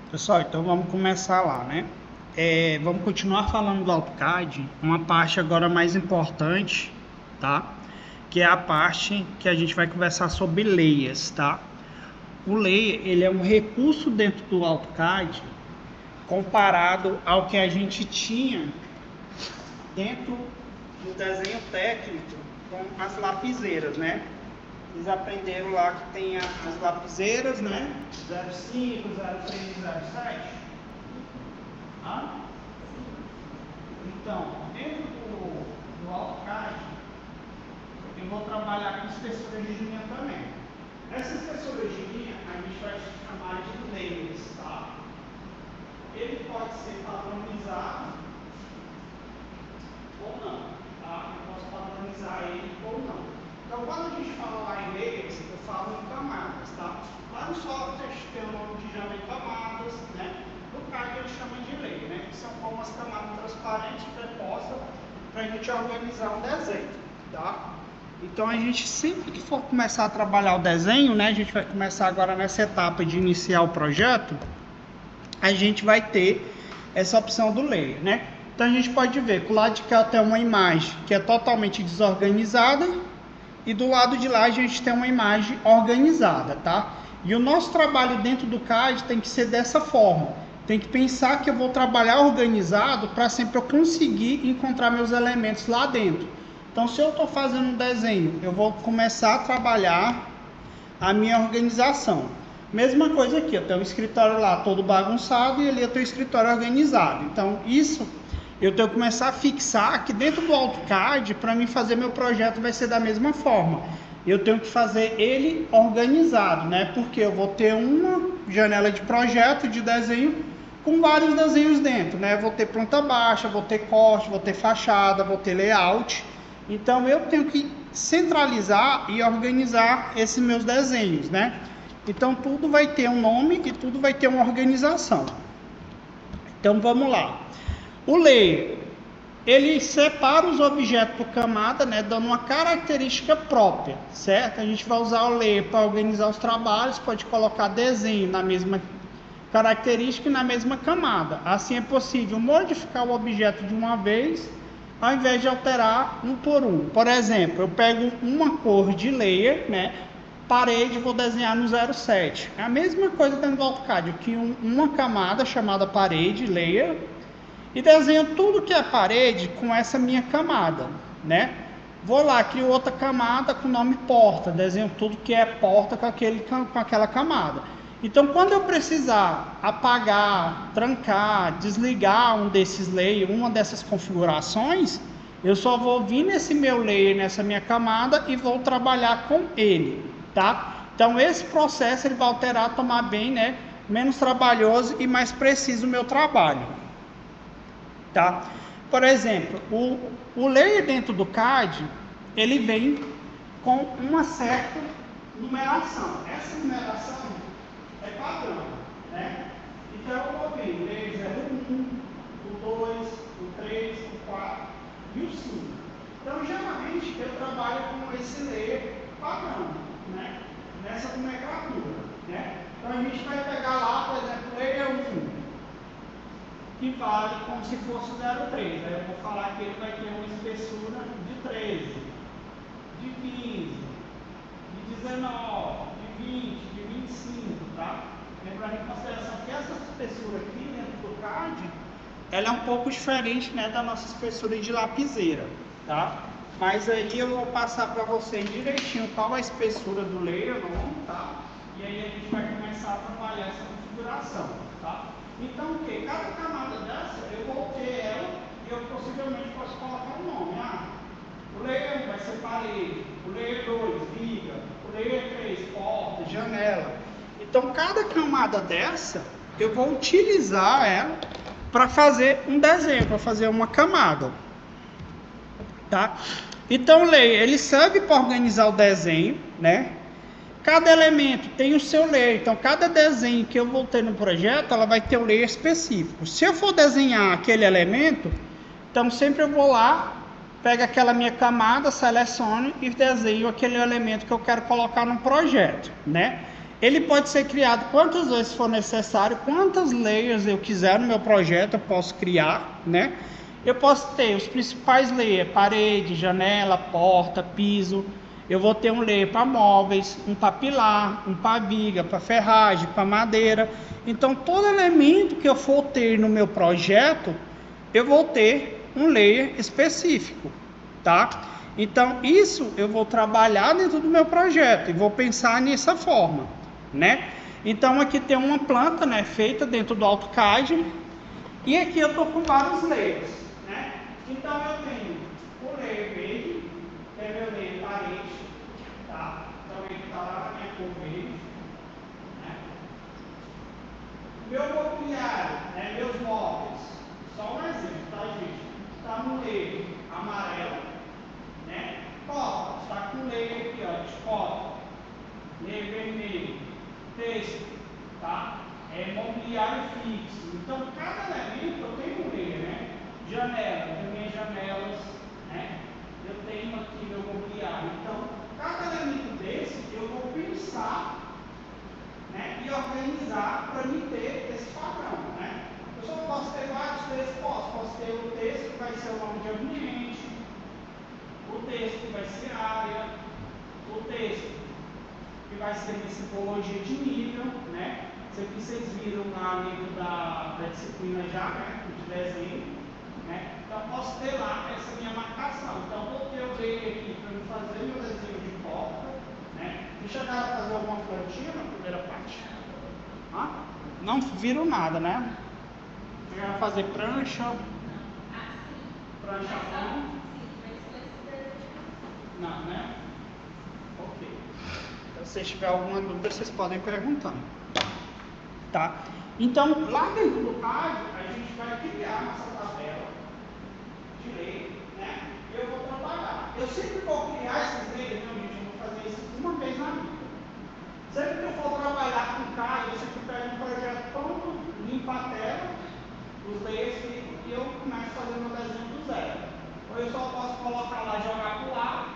Pessoal, então vamos começar lá, né? Vamos continuar falando do AutoCAD, uma parte agora mais importante, tá? Que é a parte que a gente vai conversar sobre layers, tá? O layer, ele é um recurso dentro do AutoCAD comparado ao que a gente tinha dentro do desenho técnico com as lapiseiras, né? Vocês aprenderam lá que tem as lapiseiras, né? 05, 03, 07. Ah? Então, dentro do AutoCAD, eu vou trabalhar com espessuras de linha também. Essas espessuras de linha a gente vai chamar de layers, tá? Ele pode ser padronizado ou não, tá? Eu posso padronizar ele ou não. Então, quando a gente fala lá em layers, eu falo em camadas, tá? Lá no software tem o nome que chama de camadas, né? No CAD ele chama de layer, né? Que são como as camadas transparentes prepostas para a gente organizar um desenho, tá? Então, a gente sempre que for começar a trabalhar o desenho, né? A gente vai começar agora nessa etapa de iniciar o projeto, a gente vai ter essa opção do layer, né? Então a gente pode ver que o lado de cá tem uma imagem que é totalmente desorganizada e do lado de lá a gente tem uma imagem organizada, tá? E o nosso trabalho dentro do CAD tem que ser dessa forma. Tem que pensar que eu vou trabalhar organizado para sempre eu conseguir encontrar meus elementos lá dentro. Então, se eu estou fazendo um desenho, eu vou começar a trabalhar a minha organização. Mesma coisa aqui, eu tenho um escritório lá todo bagunçado e ali eu tenho um escritório organizado. Então, isso eu tenho que começar a fixar que dentro do AutoCAD, para mim fazer meu projeto vai ser da mesma forma. Eu tenho que fazer ele organizado, né? Porque eu vou ter uma janela de projeto, de desenho, com vários desenhos dentro, né? Vou ter planta baixa, vou ter corte, vou ter fachada, vou ter layout. Então, eu tenho que centralizar e organizar esses meus desenhos, né? Então, tudo vai ter um nome e tudo vai ter uma organização. Então, vamos lá. O layer, ele separa os objetos por camada, né, dando uma característica própria, certo? A gente vai usar o layer para organizar os trabalhos, pode colocar desenho na mesma característica e na mesma camada. Assim é possível modificar o objeto de uma vez, ao invés de alterar um por um. Por exemplo, eu pego uma cor de layer, né, parede, vou desenhar no 07. É a mesma coisa dentro do AutoCAD, que uma camada chamada parede, layer, e desenho tudo que é parede com essa minha camada, né? Vou lá, crio outra camada com o nome porta, desenho tudo que é porta com aquela camada. Então, quando eu precisar apagar, trancar, desligar um desses layers, uma dessas configurações, eu só vou vir nesse meu layer, nessa minha camada e vou trabalhar com ele, tá? Então, esse processo ele vai alterar, tomar bem, né? Menos trabalhoso e mais preciso o meu trabalho, tá? Por exemplo, o layer dentro do CAD, ele vem com uma certa numeração. Essa numeração é padrão, né? Então, eu vou vir o layer 01, o 2, o 3, o 4 e o 5. Então, geralmente, eu trabalho com esse layer padrão, né? Nessa nomenclatura, né? Então, a gente vai pegar lá, por exemplo, o layer 1, que vale como se fosse 0,3. Aí eu vou falar que ele vai ter uma espessura de 13, de 15, de 19, de 20, de 25, tá? Lembrando em consideração que essa espessura aqui dentro do CAD, ela é um pouco diferente, né, da nossa espessura de lapiseira, tá? Mas aí eu vou passar para vocês direitinho qual a espessura do layer, tá? E aí a gente vai começar a trabalhar essa configuração, tá? Então, o que? Cada camada dessa, eu vou ter ela e eu possivelmente posso colocar um nome. O layer 1 vai ser parede, o layer 2, viga, o layer 3, porta, janela. Então, cada camada dessa, eu vou utilizar ela para fazer um desenho, para fazer uma camada, tá? Então, o layer, ele serve para organizar o desenho, né? Cada elemento tem o seu layer, então cada desenho que eu vou ter no projeto, ela vai ter um layer específico. Se eu for desenhar aquele elemento, então sempre eu vou lá, pego aquela minha camada, seleciono e desenho aquele elemento que eu quero colocar no projeto, né? Ele pode ser criado quantas vezes for necessário, quantas layers eu quiser no meu projeto, eu posso criar, né? Eu posso ter os principais layers, parede, janela, porta, piso. Eu vou ter um layer para móveis, um para pilar, um para viga, para ferragem, para madeira. Então, todo elemento que eu for ter no meu projeto, eu vou ter um layer específico, tá? Então, isso eu vou trabalhar dentro do meu projeto e vou pensar nessa forma, né? Então, aqui tem uma planta, né, feita dentro do AutoCAD, e aqui eu estou com vários layers, né? Então, eu tenho o layer verde, que é meu layer parede, tá? Então, ele está lá na minha cor verde, né? Meu mobiliário, né, meus móveis, só um exemplo, tá, gente? Está no layer amarelo, né? Copa, está com layer aqui, ó, de copa, layer vermelho, texto, tá? É mobiliário fixo. Então, cada elemento eu tenho um layer, né? Janela, eu tenho minhas janelas, né? Eu tenho aqui meu mobiliário. Então, cada elemento desse eu vou pensar, né, e organizar para me ter esse padrão, né? Eu só posso ter vários textos, posso ter o texto que vai ser o nome de ambiente, o texto que vai ser área, o texto que vai ser minha simbologia de nível, né? Isso aqui vocês viram lá dentro da disciplina já, né? De desenho, né? Então, posso ter lá essa minha marcação. Então, vou ter o layer aqui para eu fazer meu desenho de porta, né? Vocês chegaram a fazer alguma plantinha na primeira parte? Hã? Não viram nada, né? Chegaram a fazer prancha? Prancha à mão? Não, né? Ok. Então, se tiver alguma dúvida, vocês podem perguntar. Tá? Então, lá dentro do CAD, a gente vai criar nossa tabela de lei, né? E eu vou trabalhar. Eu sempre vou criar essas leis, né, gente? Eu vou fazer isso uma vez na vida. Sempre que eu for trabalhar com CAD, eu sempre pego um projeto pronto, limpo a tela, os layers ficam e eu começo a fazer meu desenho do zero. Ou eu só posso colocar lá, jogar para o lado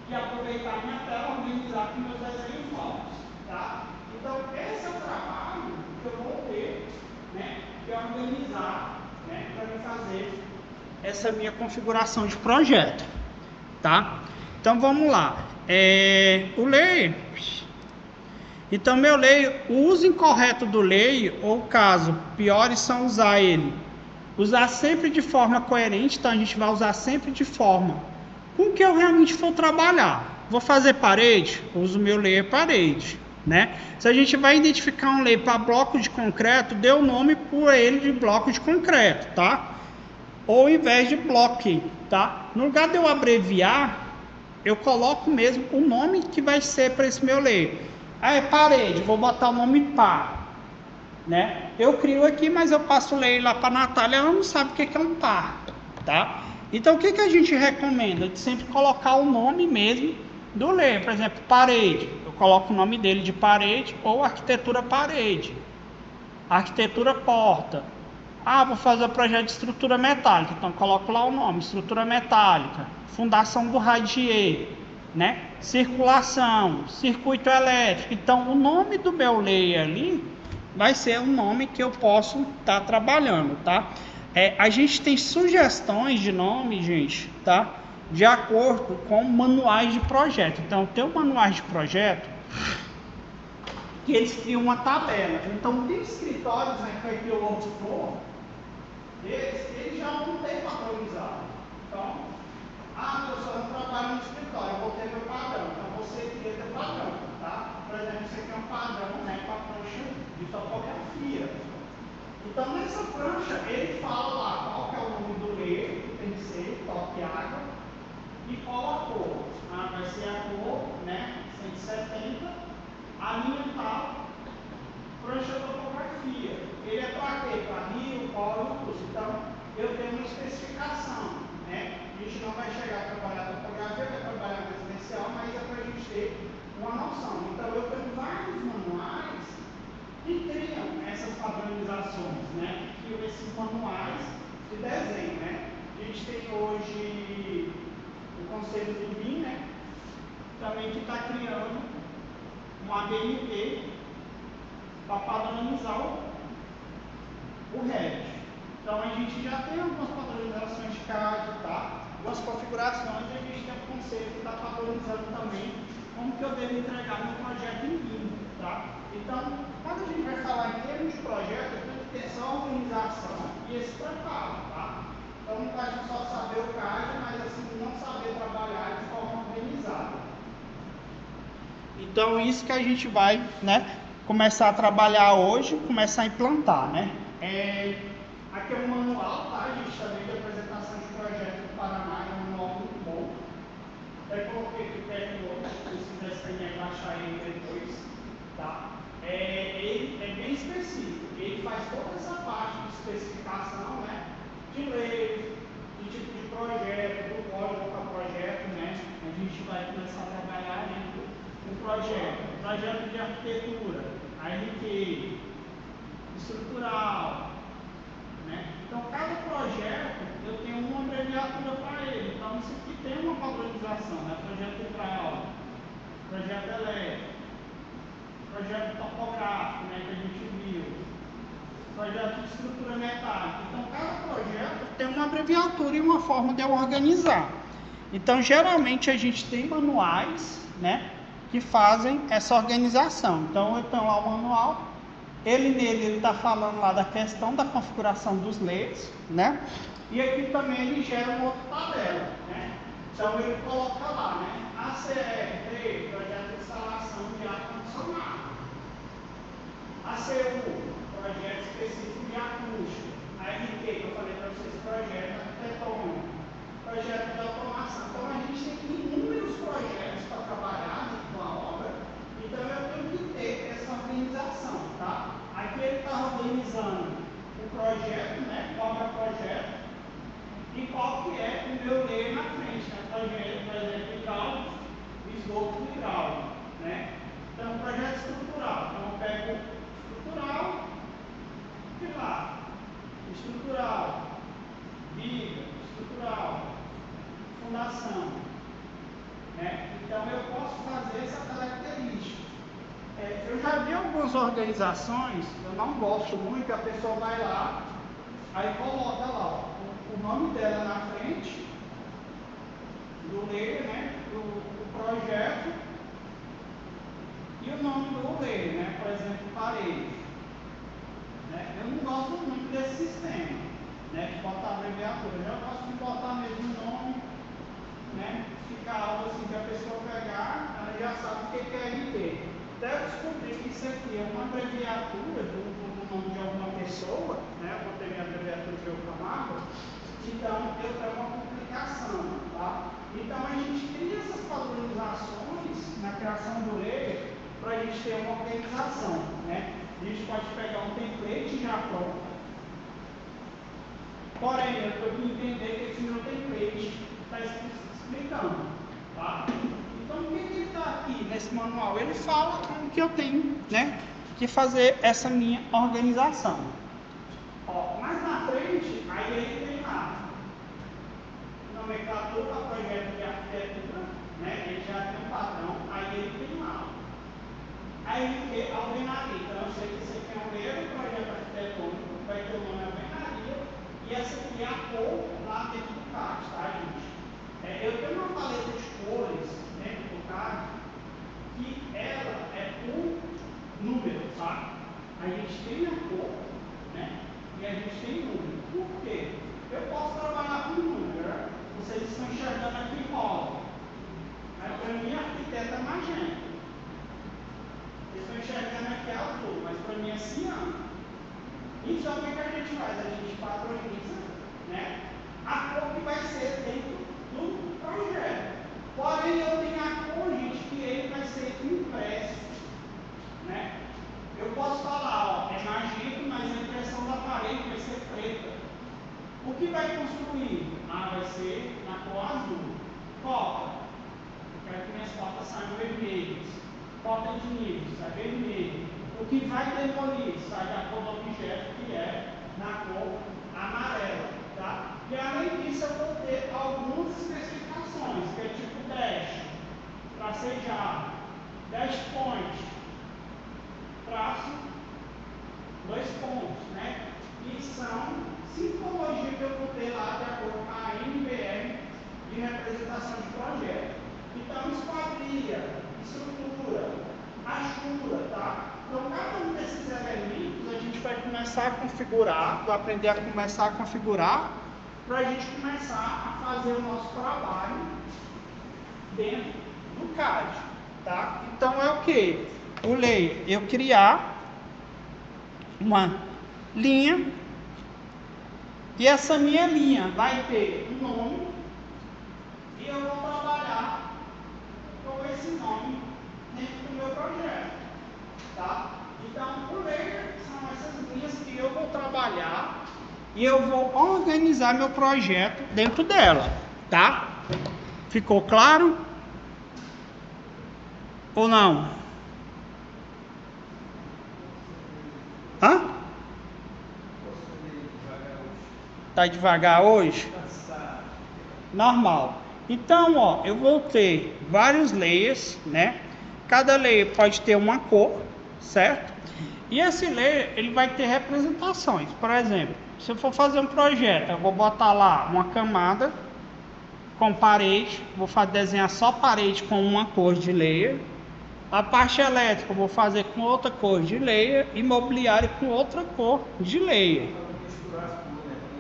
e aproveitar minha tela, organizar com meus desenhos novos, tá? Então, esse é o trabalho que eu vou ter, né, que organizar, né, para me fazer essa minha configuração de projeto, tá? Então, vamos lá. O layer. Então, meu layer, o uso incorreto do layer, ou caso piores, são usar sempre de forma coerente. Então, a gente vai usar sempre de forma com o que eu realmente for trabalhar. Vou fazer parede, uso o meu layer parede, né? Se a gente vai identificar um layer para bloco de concreto, dê o nome por ele de bloco de concreto, tá? Ou ao invés de bloque, tá? No lugar de eu abreviar, eu coloco mesmo o nome que vai ser para esse meu layer. Ah, é parede, vou botar o nome par, né? Eu crio aqui, mas eu passo o layer lá para a Natália, ela não sabe o que é um par, tá? Então, o que a gente recomenda? De sempre colocar o nome mesmo do layer. Por exemplo, parede. Eu coloco o nome dele de parede ou arquitetura parede. Arquitetura porta. Ah, vou fazer o projeto de estrutura metálica. Então, coloco lá o nome, estrutura metálica. Fundação do radier, né? Circulação, circuito elétrico. Então, o nome do meu layer ali vai ser o nome que eu posso estar trabalhando, tá? A gente tem sugestões de nome, gente, tá? De acordo com manuais de projeto. Então, tem manuais de projeto que eles criam uma tabela. Então, tem escritórios, né, que aqui o workflow, eles já não têm padronizado. Então, professor, eu trabalho no escritório, eu vou ter meu padrão. Então, você cria teu padrão, tá? Por exemplo, você quer um padrão, né, para a prancha de topografia. Então, nessa prancha, ele fala lá qual que é o nome do layer, que tem que ser top água, e qual a cor. Vai ser a cor, né, 170, a linha tal, prancha topografia. Ele é para quê? Para rio, polo e curso. Então, eu tenho uma especificação, né? A gente não vai chegar a trabalhar topografia, vai trabalhar residencial, mas é para a gente ter uma noção. Então, eu tenho vários manuais que criam essas padronizações, né? Que criam esses manuais de desenho, né? A gente tem hoje o Conselho do BIM, né? Também que está criando um ABNT para padronizar o RED. Então a gente já tem algumas padronizações de CAD, tá? Algumas configurações, e a gente tem o conceito que está padronizando também como que eu devo entregar meu projeto em linha, tá? Então, quando a gente vai falar em termos de projeto, eu tenho que ter essa organização e esse preparo, tá? Então não basta só saber o CAD, mas assim, não saber trabalhar de forma organizada. Então isso que a gente vai, né, começar a trabalhar hoje, começar a implantar, né? Aqui é um manual, tá? A gente também tem apresentação de projeto do Paraná, é um manual muito bom. Eu coloquei aqui o tecnológico, se vocês quiserem baixar ele depois, tá? Ele é bem específico, ele faz toda essa parte de especificação, né? De lei, de tipo de projeto, do código para projeto, né? A gente vai começar a trabalhar dentro do projeto de arquitetura, ARQ, estrutural, né? Então, cada projeto eu tenho uma abreviatura para ele. Então, isso aqui tem uma padronização, né? Projeto hidráulico, projeto elétrico, projeto topográfico, né? Que a gente viu, projeto de estrutura metálica. Então, cada projeto tem uma abreviatura e uma forma de eu organizar. Então, geralmente a gente tem manuais, né? Que fazem essa organização. Então, eu tenho lá o manual. Ele está falando lá da questão da configuração dos layers, né? E aqui também ele gera uma outra tabela, né? Então ele coloca lá, né? ACR3, projeto de instalação de ar-condicionado. ACU, projeto específico de acústica. ARQ, que eu falei para vocês, projeto arquitetônico. Projeto de automação. Então a gente tem inúmeros projetos para trabalhar com a obra. Então eu tenho que ter essa organização, tá? Aqui ele está organizando o projeto, né? Qual é o projeto e qual que é o meu layer na frente, né? Projeto, por exemplo, hidráulico, esgoto hidráulico, né? Então, projeto estrutural. Então, eu pego estrutural, pilar, estrutural, viga, estrutural, fundação, né? Então, eu posso fazer essa característica. Eu já vi algumas organizações, eu não gosto muito, a pessoa vai lá, aí coloca lá o nome dela na frente do layer, né, do projeto, e o nome do layer, né, por exemplo, parede. Né? Eu não gosto muito desse sistema, né, de botar abreviatura. Eu já gosto de botar mesmo o nome, né, ficar algo assim que a pessoa pegar, ela já sabe o que é RT. Até eu descobri que isso aqui é uma abreviatura do nome de alguma pessoa, né? Eu botei minha abreviatura de Camargo, então eu tenho uma complicação, tá? Então a gente cria essas padronizações na criação do layer para a gente ter uma organização, né? A gente pode pegar um template já pronto, porém eu tenho que entender que esse meu template está explicando, tá? Então, o que está aqui nesse manual? Ele fala como que eu tenho, né, que fazer essa minha organização. Ó, mais na frente, aí ele tem lá nomenclatura, projeto de arquitetura, né, ele já tem um padrão, aí ele tem lá. Aí ele tem alvenaria, então eu sei que esse aqui é um layer do projeto arquitetônico, vai ter o nome alvenaria, e essa aqui é a cor lá dentro do CAD, tá, gente? Eu tenho uma paleta de cores dentro do CAD que ela é por número, tá? A gente tem a cor, né? E a gente tem número. Por quê? Eu posso trabalhar com número, né? Vocês estão enxergando aqui rosa. Aí para mim, arquiteto é magenta. Vocês estão enxergando aqui azul, mas para mim é ciano. Então o que a gente faz? A gente padroniza, né? A cor que vai ser dentro do projeto. Porém, eu tenho a cor, gente, que ele vai ser impresso, né? Eu posso falar, ó, é magenta, mas a impressão da parede vai ser preta. O que vai construir? Vai ser na cor azul. Porta. Eu quero que minhas portas saiam vermelhas. Porta de nível, sai vermelho. O que vai demolir? Sai da cor do objeto, que é na cor amarela, tá? E além disso, eu vou ter algumas especificações, que é tipo dash, tracejar, dash point, que são simbologias que eu vou ter lá de acordo com a NBR de representação de projeto. Então, esquadria, estrutura, achura, tá? Então, cada um desses elementos a gente vai começar a configurar, vai aprender a começar a configurar, para a gente começar a fazer o nosso trabalho dentro do CAD, tá? Então, é o que? O layer, eu criar uma linha, e essa minha linha vai ter um nome, e eu vou trabalhar com esse nome dentro do meu projeto, tá? Então, o layer são essas linhas que eu vou trabalhar e eu vou organizar meu projeto dentro dela, tá? Ficou claro? Ou não? Hã? Tá devagar hoje? Normal. Então, ó, eu vou ter vários layers, né? Cada layer pode ter uma cor, certo? E esse layer, ele vai ter representações. Por exemplo, se eu for fazer um projeto, eu vou botar lá uma camada com parede, vou desenhar só parede com uma cor de layer. A parte elétrica eu vou fazer com outra cor de layer e mobiliário com outra cor de layer.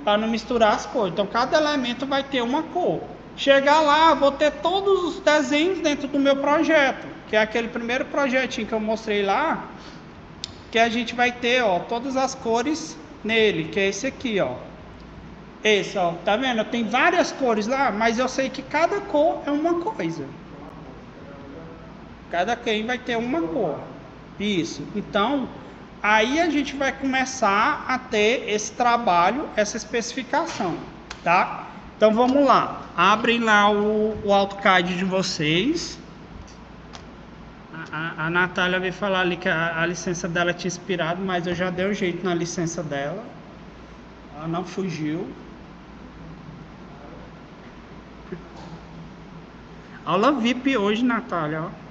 Para não misturar as cores. Então cada elemento vai ter uma cor. Chegar lá, vou ter todos os desenhos dentro do meu projeto, que é aquele primeiro projetinho que eu mostrei lá, que a gente vai ter, ó, todas as cores nele, que é esse aqui, ó. Esse, ó, tá vendo? Tem várias cores lá, mas eu sei que cada cor é uma coisa. Cada quem vai ter uma cor. Isso. Então, aí a gente vai começar a ter esse trabalho, essa especificação, tá? Então vamos lá. Abrem lá o AutoCAD de vocês. A Natália veio falar ali que a licença dela tinha expirado, mas eu já dei o jeito na licença dela. Ela não fugiu. Aula VIP hoje, Natália, ó.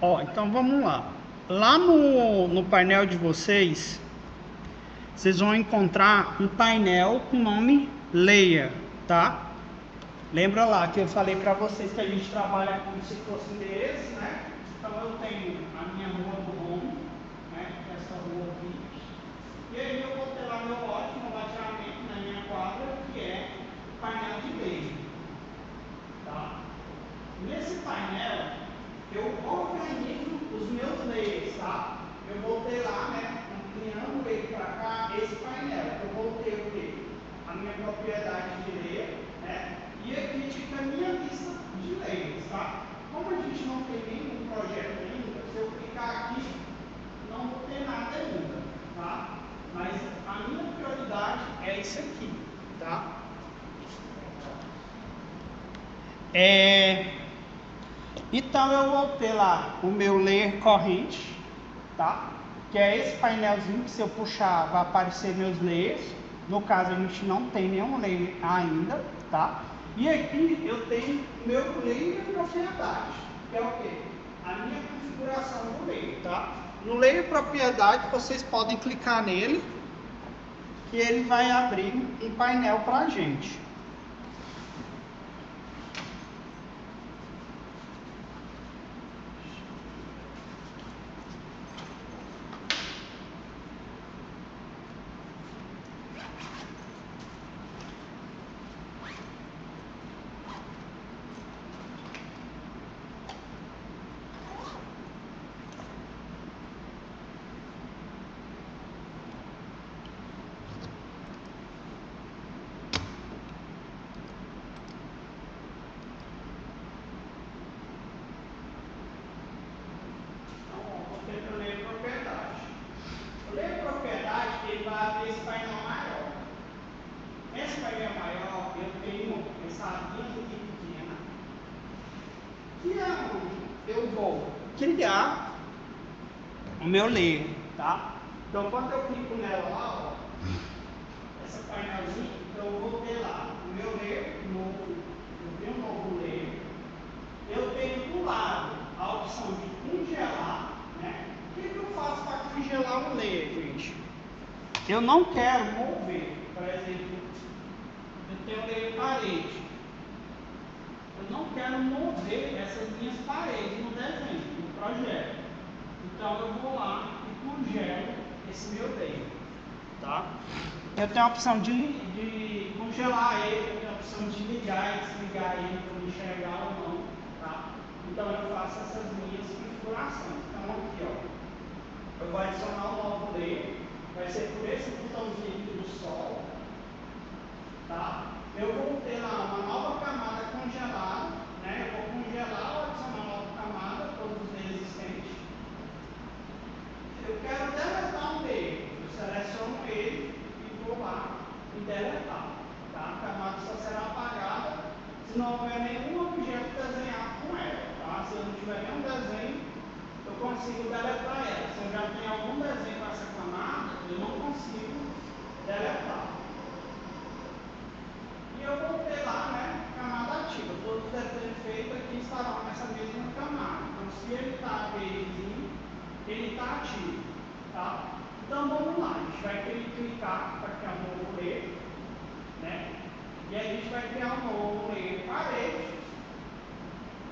Ó, então vamos lá. Lá no painel de vocês vão encontrar um painel com o nome Layer, tá? Lembra lá que eu falei para vocês que a gente trabalha como se fosse endereço, né? Então eu tenho a minha rua do home, né? Essa rua aqui. E aí eu vou ter lá meu lote, no loteamento na minha quadra, que é o painel de layer, tá? Nesse painel eu organizo os meus layers, tá? Eu vou ter lá, né? Ampliando ele para cá, esse painel. Eu vou ter o quê? A minha propriedade de layer, né? E aqui fica a minha lista de layers, tá? Como a gente não tem nenhum projeto ainda, se eu clicar aqui, não vou ter nada ainda, tá? Mas a minha prioridade é isso aqui, tá? Então eu vou ter lá o meu layer corrente, tá? Que é esse painelzinho que se eu puxar vai aparecer meus layers. No caso a gente não tem nenhum layer ainda, tá? E aqui eu tenho meu layer propriedade, que é o quê? A minha configuração do layer, tá? No layer propriedade vocês podem clicar nele, que ele vai abrir um painel pra gente. Eu vou criar o meu layer, tá? Então quando eu clico nela lá, ó, essa painelzinha, então eu vou ter lá o meu layer novo, eu tenho um novo layer, eu tenho do lado a opção de congelar, né? O que eu faço para congelar o layer, gente? Eu não quero mover, por exemplo, eu tenho o layer parede. Eu não quero mover essas minhas paredes no desenho, no projeto. Então eu vou lá e congelo esse meu layer, tá? Eu tenho a opção de congelar ele, eu tenho a opção de ligar e desligar ele para eu enxergar ou não, tá? Então eu faço essas minhas configurações. Então aqui, ó, eu vou adicionar um novo layer, vai ser por esse botãozinho aqui do sol, tá? Eu vou ter lá uma nova camada congelada, né? Eu vou congelar ou adicionar uma nova camada, todos os existentes. Eu quero deletar um layer, eu seleciono ele e vou lá e deletar, tá? A camada só será apagada se não houver nenhum objeto desenhado com ela, tá? Se eu não tiver nenhum desenho, eu consigo deletar ela. Se eu já tenho algum desenho com essa camada, eu não consigo deletar. E eu vou ter lá, né, camada ativa. Todos os desenhos feitos aqui estarão nessa mesma camada. Então, se ele está verdezinho, ele está ativo, tá? Então, vamos lá. A gente vai clicar para criar um novo layer, né? E a gente vai criar um novo layer parede,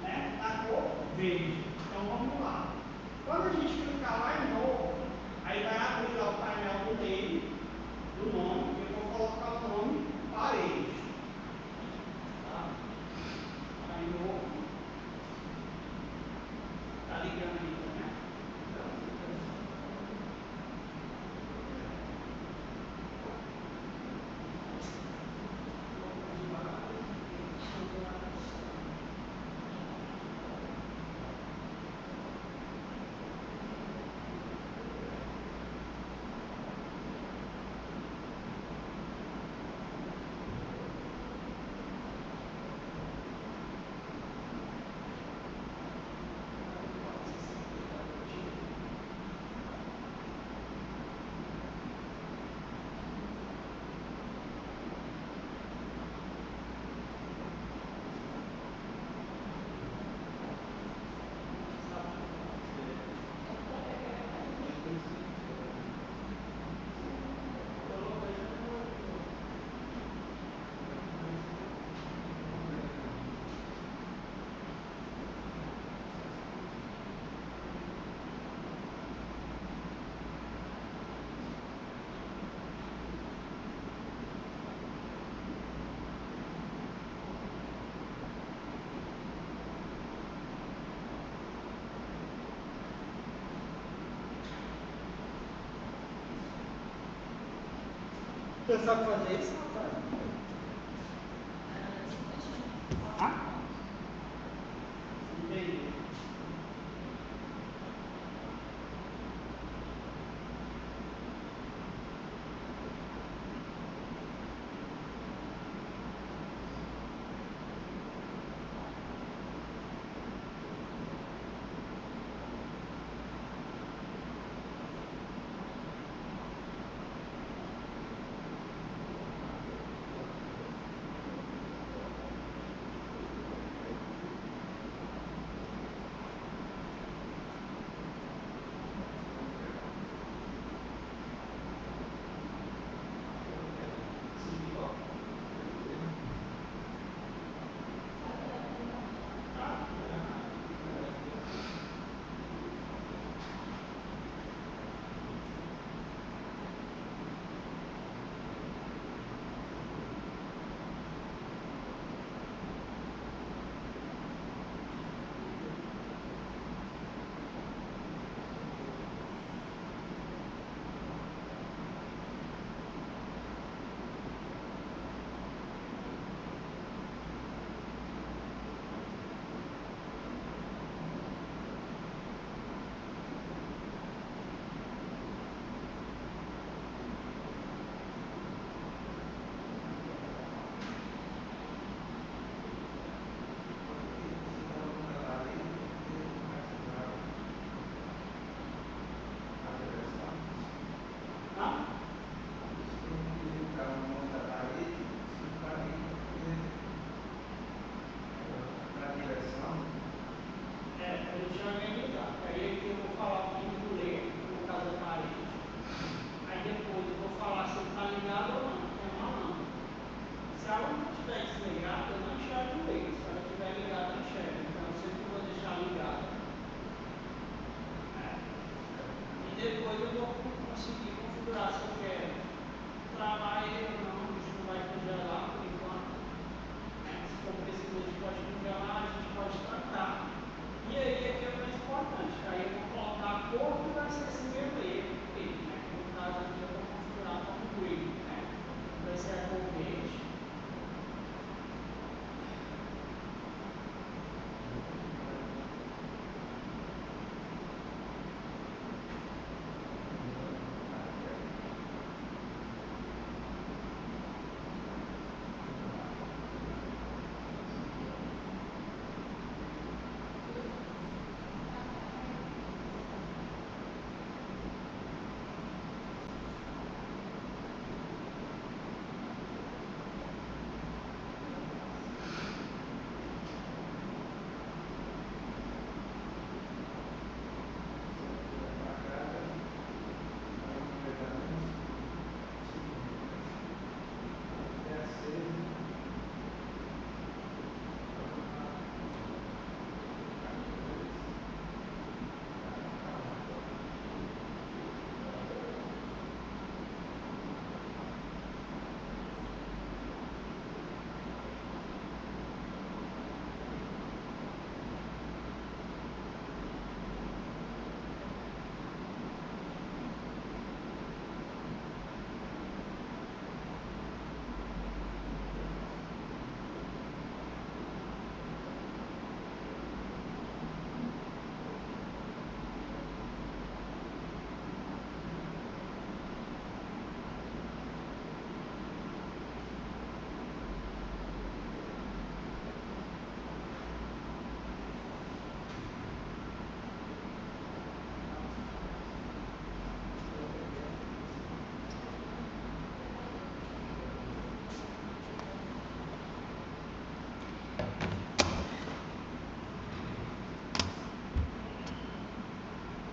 né, na cor verde. Então, vamos lá. Quando a gente clicar lá em novo, aí vai abrir lá o painel do layer, do nome. Eu vou colocar o nome parede. Aí novo. Tá ligando aí, né? Você sabe fazer isso, rapaz?